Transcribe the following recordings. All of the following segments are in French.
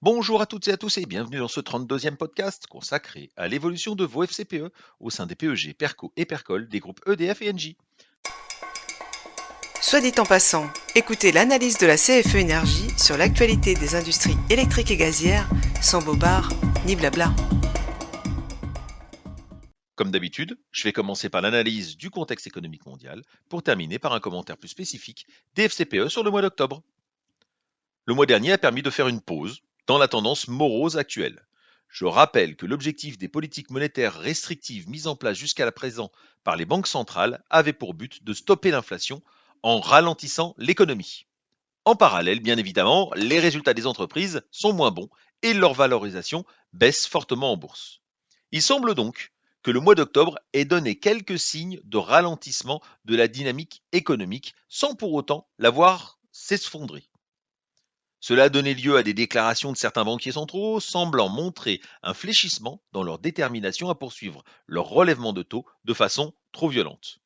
Bonjour à toutes et à tous et bienvenue dans ce 32e podcast consacré à l'évolution de vos FCPE au sein des PEG, PERCO et PERCOL des groupes EDF et Engie. Soit dit en passant, écoutez l'analyse de la CFE Énergie sur l'actualité des industries électriques et gazières, sans bobards ni blabla. Comme d'habitude, je vais commencer par l'analyse du contexte économique mondial pour terminer par un commentaire plus spécifique des FCPE sur le mois d'octobre. Le mois dernier a permis de faire une pause dans la tendance morose actuelle. Je rappelle que l'objectif des politiques monétaires restrictives mises en place jusqu'à présent par les banques centrales avait pour but de stopper l'inflation en ralentissant l'économie. En parallèle, bien évidemment, les résultats des entreprises sont moins bons et leur valorisation baisse fortement en bourse. Il semble donc que le mois d'octobre ait donné quelques signes de ralentissement de la dynamique économique sans pour autant la voir s'effondrer. Cela a donné lieu à des déclarations de certains banquiers centraux semblant montrer un fléchissement dans leur détermination à poursuivre leur relèvement de taux de façon trop violente.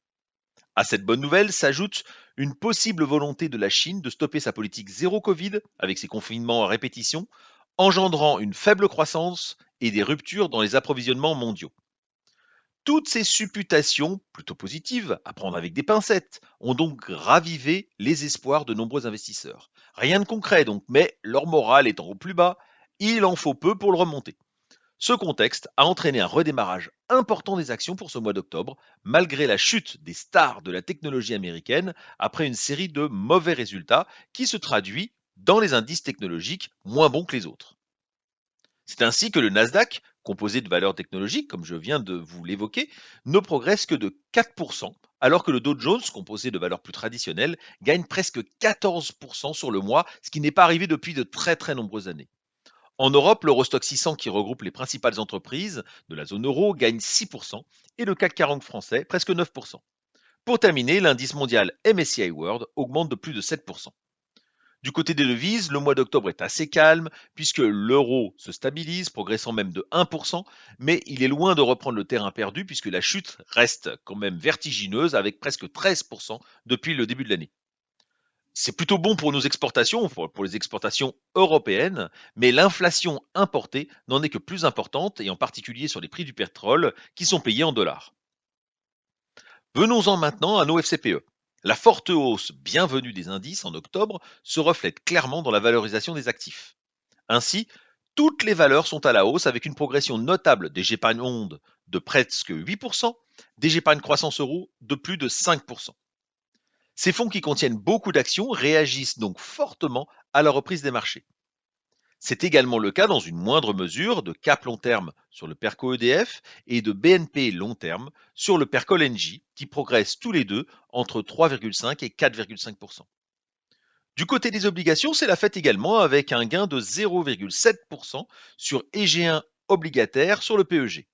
À cette bonne nouvelle s'ajoute une possible volonté de la Chine de stopper sa politique zéro Covid avec ses confinements à répétition, engendrant une faible croissance et des ruptures dans les approvisionnements mondiaux. Toutes ces supputations, plutôt positives, à prendre avec des pincettes, ont donc ravivé les espoirs de nombreux investisseurs. Rien de concret donc, mais leur morale étant au plus bas, il en faut peu pour le remonter. Ce contexte a entraîné un redémarrage important des actions pour ce mois d'octobre, malgré la chute des stars de la technologie américaine après une série de mauvais résultats qui se traduit dans les indices technologiques moins bons que les autres. C'est ainsi que le Nasdaq, composé de valeurs technologiques, comme je viens de vous l'évoquer, ne progresse que de 4%, alors que le Dow Jones, composé de valeurs plus traditionnelles, gagne presque 14% sur le mois, ce qui n'est pas arrivé depuis de très nombreuses années. En Europe, l'Eurostoxx 600 qui regroupe les principales entreprises de la zone euro gagne 6% et le CAC 40 français presque 9%. Pour terminer, l'indice mondial MSCI World augmente de plus de 7%. Du côté des devises, le mois d'octobre est assez calme puisque l'euro se stabilise, progressant même de 1%, mais il est loin de reprendre le terrain perdu puisque la chute reste quand même vertigineuse avec presque 13% depuis le début de l'année. C'est plutôt bon pour nos exportations, pour les exportations européennes, mais l'inflation importée n'en est que plus importante, et en particulier sur les prix du pétrole, qui sont payés en dollars. Venons-en maintenant à nos FCPE. La forte hausse bienvenue des indices en octobre se reflète clairement dans la valorisation des actifs. Ainsi, toutes les valeurs sont à la hausse avec une progression notable des Gépargne Onde de presque 8%, des Gépargne Croissance Euro de plus de 5%. Ces fonds qui contiennent beaucoup d'actions réagissent donc fortement à la reprise des marchés. C'est également le cas dans une moindre mesure de Cap long terme sur le Perco EDF et de BNP long terme sur le Percol Engie qui progressent tous les deux entre 3,5 et 4,5%. Du côté des obligations, c'est la fête également avec un gain de 0,7% sur EG1 obligataire sur le PEG.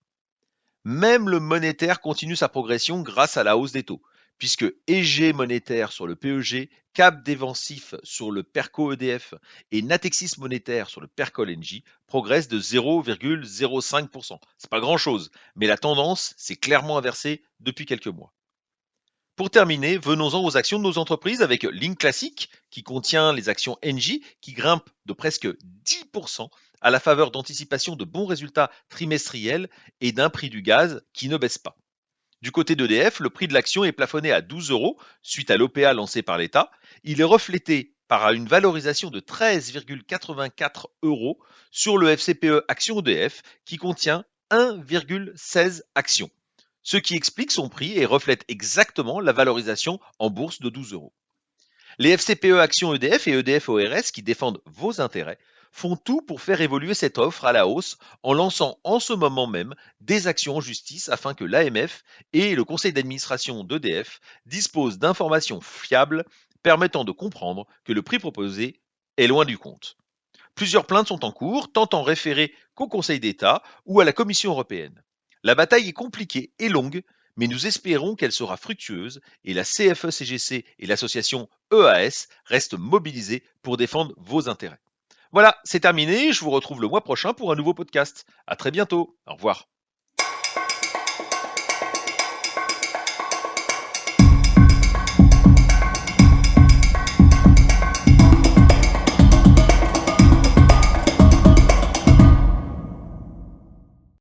Même le monétaire continue sa progression grâce à la hausse des taux, puisque EG monétaire sur le PEG, Cap défensif sur le Perco EDF et Natexis monétaire sur le Percol Engie progressent de 0,05%. C'est pas grand chose, mais la tendance s'est clairement inversée depuis quelques mois. Pour terminer, venons-en aux actions de nos entreprises avec Link Classic qui contient les actions Engie qui grimpent de presque 10% à la faveur d'anticipation de bons résultats trimestriels et d'un prix du gaz qui ne baisse pas. Du côté d'EDF, le prix de l'action est plafonné à 12 euros suite à l'OPA lancée par l'État. Il est reflété par une valorisation de 13,84 euros sur le FCPE Action EDF qui contient 1,16 actions, ce qui explique son prix et reflète exactement la valorisation en bourse de 12 euros. Les FCPE Actions EDF et EDF ORS qui défendent vos intérêts font tout pour faire évoluer cette offre à la hausse en lançant en ce moment même des actions en justice afin que l'AMF et le conseil d'administration d'EDF disposent d'informations fiables permettant de comprendre que le prix proposé est loin du compte. Plusieurs plaintes sont en cours, tant en référé qu'au Conseil d'État ou à la Commission européenne. La bataille est compliquée et longue, mais nous espérons qu'elle sera fructueuse et la CFE-CGC et l'association EAS restent mobilisées pour défendre vos intérêts. Voilà, c'est terminé, je vous retrouve le mois prochain pour un nouveau podcast. À très bientôt, au revoir.